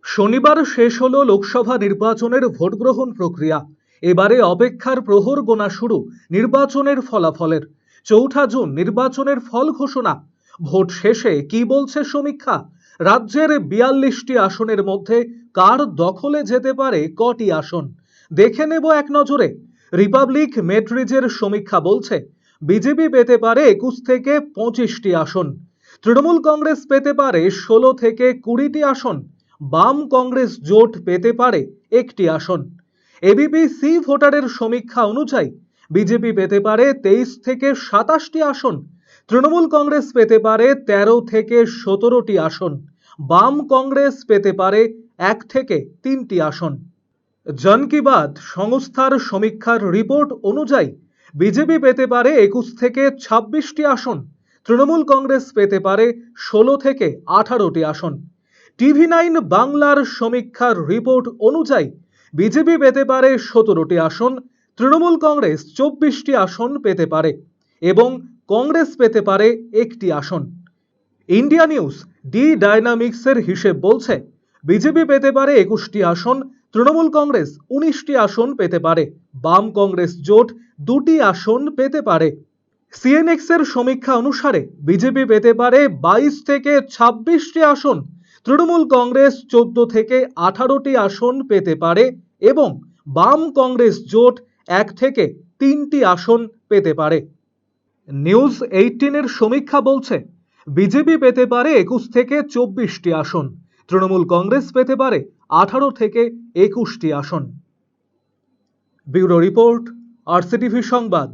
শনিবার শেষ হলো লোকসভা নির্বাচনের ভোট গ্রহণ প্রক্রিয়া। এবারে অপেক্ষার প্রহর গোনা শুরু নির্বাচনের ফলাফলের। ৪ জুন নির্বাচনের ফল ঘোষণা। ভোট শেষে কি বলছে সমীক্ষা? রাজ্যের ৪২টি আসনের মধ্যে কার দখলে যেতে পারে কটি আসন দেখে নেব এক নজরে। রিপাবলিক মেট্রিজের সমীক্ষা বলছে বিজেপি পেতে পারে ২১ থেকে ২৫টি আসন, তৃণমূল কংগ্রেস পেতে পারে ১৬ থেকে ২০টি আসন, বাম কংগ্রেস জোট পেতে পারে একটি আসন। এবিপি সি ভোটারের সমীক্ষা অনুযায়ী বিজেপি পেতে পারে ২৩ থেকে ২৭টি আসন, তৃণমূল কংগ্রেস পেতে পারে ১৩ থেকে ১৭টি আসন, বাম কংগ্রেস পেতে পারে ১ থেকে ৩টি আসন। জন কি বাত সংস্থার সমীক্ষার রিপোর্ট অনুযায়ী বিজেপি পেতে পারে ২১ থেকে ২৬টি আসন, তৃণমূল কংগ্রেস পেতে পারে ১৬ থেকে ১৮টি আসন। টিভি9 বাংলার সমীক্ষার রিপোর্ট অনুযায়ী বিজেপি পেতে পারে ১৭টি আসন, তৃণমূল কংগ্রেস ২৪টি আসন পেতে পারে এবং কংগ্রেস পেতে পারে একটি আসন। ইন্ডিয়া নিউজ ডি ডায়নামিক্সের হিসেব বলছে বিজেপি পেতে পারে ২১টি আসন, তৃণমূল কংগ্রেস ১৯টি আসন পেতে পারে, বাম কংগ্রেস জোট ২টি আসন পেতে পারে। সিএনএক্স এর সমীক্ষা অনুসারে বিজেপি পেতে পারে ২২ থেকে ২৬টি আসন, তৃণমূল কংগ্রেস ১৪ থেকে ১৮টি আসন পেতে পারে এবং বাম কংগ্রেস জোট ১ থেকে ৩টি আসন পেতে পারে। নিউজ ১৮ এর সমীক্ষা বলছে বিজেপি পেতে পারে ২১ থেকে ২৪টি আসন, তৃণমূল কংগ্রেস পেতে পারে ১৮ থেকে ২১টি আসন। ব্যুরো রিপোর্ট, আরসিটিভি সংবাদ।